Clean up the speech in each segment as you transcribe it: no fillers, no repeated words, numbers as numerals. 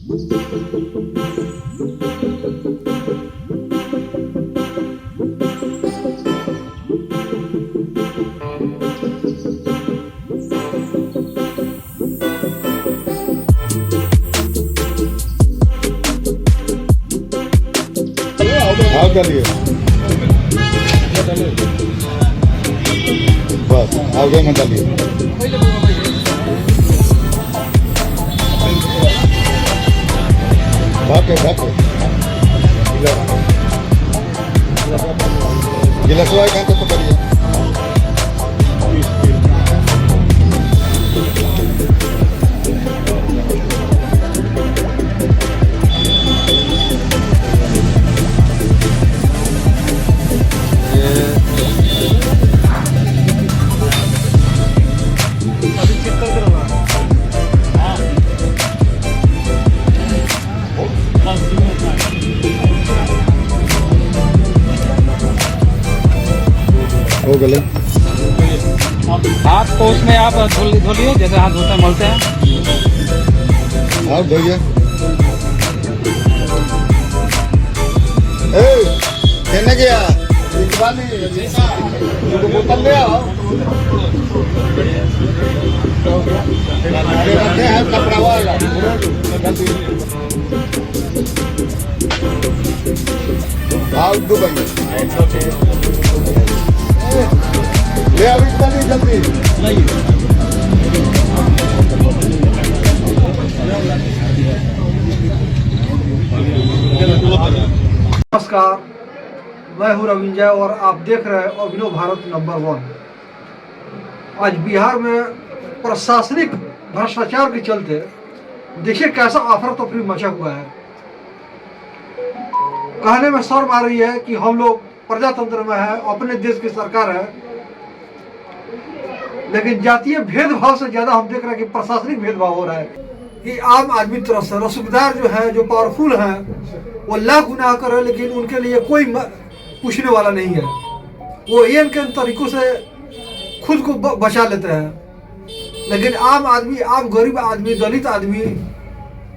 भाव डालिए बस आप गए मत डालिए भाग गिलासवा कहाँ तक पकड़िए हो गए हाथ तो उसमें आप धोलिए जैसे हाथ धोते हैं मलते हैं आप धोइए कहने गया बोतल ले आओ कपड़ा वाला आओ दुबई ले अभी जल्दी नमस्कार, मैं हूं रविंजय और आप देख रहे हैं अभिनव भारत नंबर 1। आज बिहार में प्रशासनिक भ्रष्टाचार के चलते देखिए कैसा अफरा तफरी मचा हुआ है। कहने में शर्म आ रही है कि हम लोग प्रजातंत्र में है, अपने देश की सरकार है, लेकिन जातीय भेदभाव से ज्यादा हम देख रहे हैं कि प्रशासनिक भेदभाव हो रहा है कि आम आदमी तरफ से रसूखदार जो है, जो पावरफुल है, वो लाख गुनाह कर रहे हैं, लेकिन उनके लिए कोई पूछने वाला नहीं है। वो इनके तरीकों से खुद को बचा लेते हैं, लेकिन आम आदमी, आम गरीब आदमी, दलित आदमी,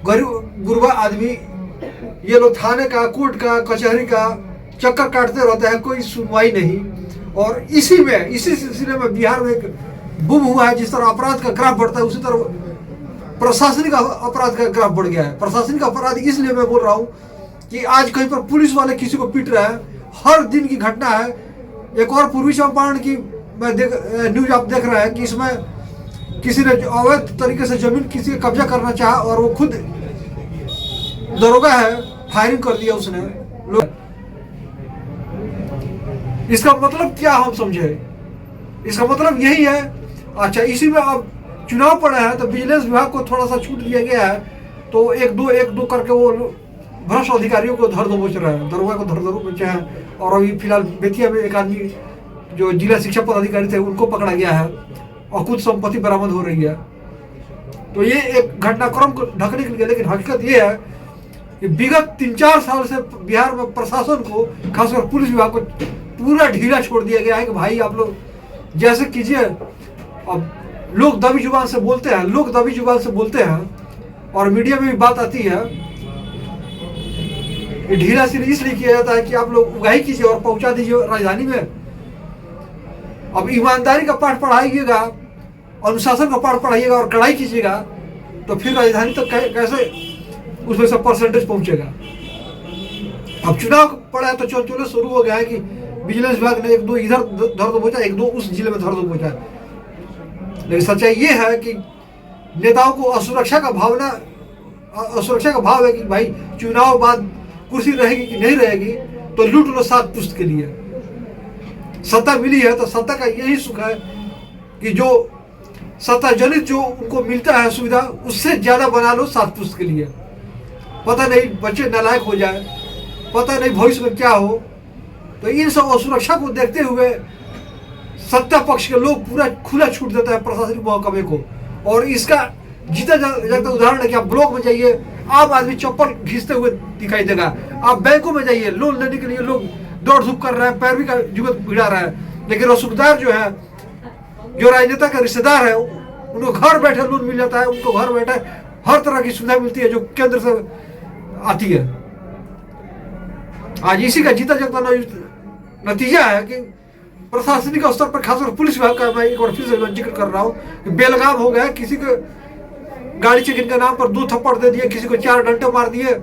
गरीब गुरबा आदमी, ये लोग थाने का, कोर्ट का, कचहरी का चक्कर काटते रहते हैं, कोई सुनवाई नहीं। और इसी सिलसिले में बिहार में एक बुम हुआ है। जिस तरह अपराध का ग्राफ बढ़ता है, उसी तरह प्रशासनिक अपराध का ग्राफ बढ़ गया है। प्रशासनिक अपराध इसलिए मैं बोल रहा हूँ कि आज कहीं पर पुलिस वाले किसी को पीट रहे हैं, हर दिन की घटना है। एक और पूर्वी चंपारण की न्यूज आप देख रहे हैं कि इसमें किसी ने अवैध तरीके से जमीन किसी का कब्जा करना चाहा और वो खुद दरोगा है, फायरिंग कर दिया उसने। इसका मतलब क्या हम समझे? इसका मतलब यही है। अच्छा, इसी में अब चुनाव पड़े हैं तो विजिलेंस विभाग को थोड़ा सा छूट दिया गया है, तो एक दो करके वो भ्रष्ट अधिकारियों को धर दबोच रहे हैं, दरोगा को धर दबोचे हैं। और अभी फिलहाल बेतिया में एक आदमी जो जिला शिक्षा पदाधिकारी थे उनको पकड़ा गया है और कुछ संपत्ति बरामद हो रही है। तो ये एक घटनाक्रम को ढकने के लिए, लेकिन हकीकत ये है कि विगत 3-4 साल से बिहार में प्रशासन को, खासकर पुलिस विभाग को पूरा ढीला छोड़ दिया गया है कि भाई आप लोग जैसे कीजिए। अब लोग दबी जुबान से बोलते हैं, और मीडिया में भी बात आती है। ये ढीला इसलिए किया जाता है कि आप लोग उगाही कीजिए और पहुंचा दीजिए राजधानी में। अब ईमानदारी का पाठ पढ़ाइएगा, अनुशासन का पाठ पढ़ाइएगा और कड़ाई कीजिएगा, तो फिर राजधानी तक कैसे उसमें से परसेंटेज पहुंचेगा। अब चुनाव पड़ा तो चलो शुरू हो गया है कि विजिलेंस विभाग ने 1-2 इधर धर दबोचा, 1-2 उस जिले में धर दबोचा। लेकिन सच्चाई ये है कि नेताओं को असुरक्षा का भाव है कि भाई चुनाव बाद कुर्सी रहेगी कि नहीं रहेगी, तो लूट लो 7 पुश्त के लिए। सत्ता मिली है तो सत्ता का यही सुख है कि जो सत्ता जनित जो उनको मिलता है सुविधा, उससे ज्यादा बना लो 7 पुश्त के लिए। पता नहीं बच्चे नालायक हो जाए, पता नहीं भविष्य में क्या हो। तो इन सब असुरक्षा को देखते हुए सत्ता पक्ष के लोग पूरा खुला छूट देता है प्रशासनिक महकमे को। और इसका जीता जाता उदाहरण है कि आप ब्लॉक में जाइए, आम आदमी चप्पल घिसते हुए दिखाई देगा। आप बैंकों में जाइए, लोन लेने के लिए लोग दौड़ धूप कर रहे हैं, पैरवी का जुगत भिड़ा रहा है। लेकिन रसूखदार जो है, जो राजनेता का रिश्तेदार है, उनको घर बैठे लोन मिल जाता है, उनको घर बैठे हर तरह की सुविधा मिलती है जो केंद्र से आती है। आज इसी का जीता जागता नतीजा है कि प्रशासनिक स्तर पर खासकर पुलिस विभाग का मैं एक बार फिर से जिक्र कर रहा हूँ कि बेलगाम हो गया। किसी को गाड़ी चेकिंग के नाम पर 2 थप्पड़ दे दिए, किसी को 4 डंडे मार दिए।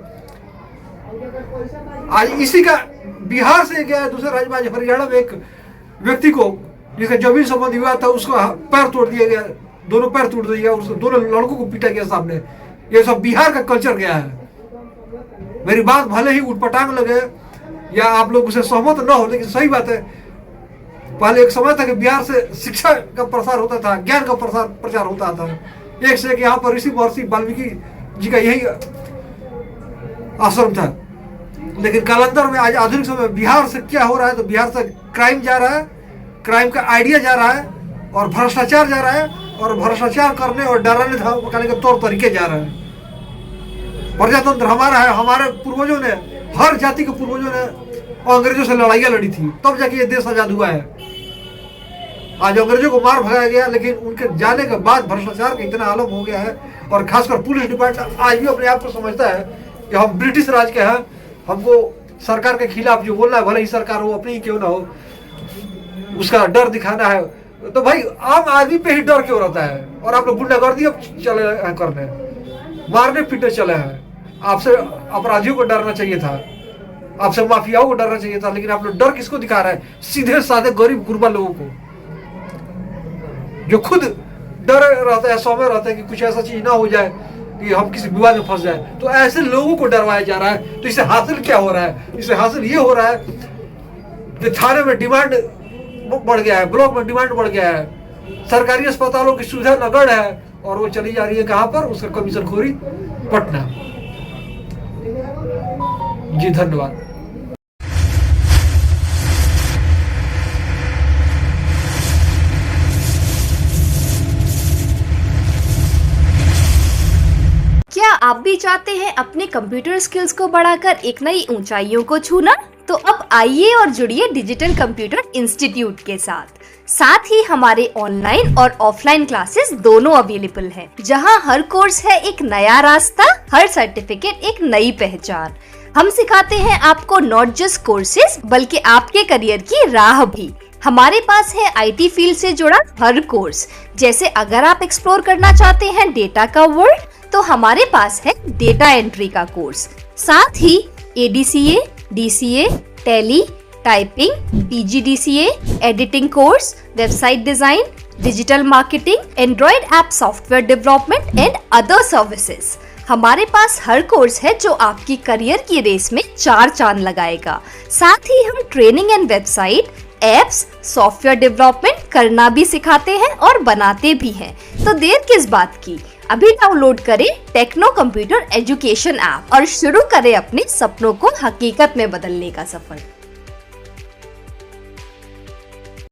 आज इसी का बिहार से गया दूसरे राज्य में, हरियाणा में एक व्यक्ति को जिसका जमीन संबंधी विवाद था, उसको पैर तोड़ दिया गया, दोनों पैर तोड़ दिया, उसको दोनों लड़कों को पीटा गया सामने। ये सब बिहार का कल्चर गया है। मेरी बात भले ही उटपटांग लगे या आप लोग उसे सहमत न हो, लेकिन सही बात है। पहले एक समय था कि बिहार से शिक्षा का प्रसार होता था, ज्ञान का प्रचार होता था। एक से एक यहाँ पर ऋषि महर्षि वाल्मीकि जी का यही आश्रम था। लेकिन कालांतर में आज आधुनिक समय में बिहार से क्या हो रहा है, तो बिहार से क्राइम जा रहा है, क्राइम का आइडिया जा रहा है, और भ्रष्टाचार जा रहा है, और भ्रष्टाचार करने और डराने धमकाने के तौर तरीके जा रहे हैं। प्रजातंत्र हमारा है। हमारे पूर्वजों ने, हर जाति के पूर्वजों ने अंग्रेजों से लड़ाइयाँ लड़ी थी, तब जाके ये देश आजाद हुआ है। आज अंग्रेजों को मार भगाया गया, लेकिन उनके जाने के बाद भ्रष्टाचार का इतना आलम हो गया है। और खासकर पुलिस डिपार्टमेंट आज भी अपने आप को समझता है कि हम ब्रिटिश राज के हैं, हमको सरकार के खिलाफ जो बोलना है, भले ही सरकार हो, अपनी ही क्यों ना हो, उसका डर दिखाना है। तो भाई आम आदमी पे ही डर क्यों रहता है? और आप लोग गुंडागर्दी अब चले हैं करने, मारने पीटने चले हैं। आपसे अपराधियों को डरना चाहिए था, आपसे माफियाओं को डरना चाहिए था, लेकिन आप लोग डर किसको दिखा रहे हैं? सीधे साधे गरीब गुरबा लोगों को, जो खुद डर रहता है, सौम्य रहता है कि कुछ ऐसा चीज ना हो जाए कि हम किसी विवाद में फंस जाए। तो ऐसे लोगों को डरवाया जा रहा है। तो इससे हासिल क्या हो रहा है? इससे हासिल ये हो रहा है कि थाने में डिमांड बढ़ गया है, ब्लॉक में डिमांड बढ़ गया है, सरकारी अस्पतालों की सुविधा नगण्य है, और वो चली जा रही है कहाँ पर? उसका कमीशन खोरी पटना। जी धन्यवाद। क्या आप भी चाहते हैं अपने कंप्यूटर स्किल्स को बढ़ाकर एक नई ऊंचाइयों को छूना? तो अब आइए और जुड़िए डिजिटल कंप्यूटर इंस्टीट्यूट के साथ ही हमारे ऑनलाइन और ऑफलाइन क्लासेस दोनों अवेलेबल हैं, जहां हर कोर्स है एक नया रास्ता, हर सर्टिफिकेट एक नई पहचान। हम सिखाते हैं आपको नॉट जस्ट कोर्सेज, बल्कि आपके करियर की राह भी। हमारे पास है आईटी फील्ड से जुड़ा हर कोर्स। जैसे अगर आप एक्सप्लोर करना चाहते हैं डेटा का वर्ल्ड, तो हमारे पास है डेटा एंट्री का कोर्स। साथ ही ADCA, DCA, tally, typing, PGDCA, editing course, website design, digital marketing, Android app software development and other services. हमारे पास हर कोर्स है जो आपकी करियर की रेस में 4 चांद लगाएगा। साथ ही हम training and website, apps, software development करना भी सिखाते हैं और बनाते भी हैं। तो देर किस बात की, अभी डाउनलोड करें टेक्नो कंप्यूटर एजुकेशन ऐप और शुरू करें अपने सपनों को हकीकत में बदलने का सफर।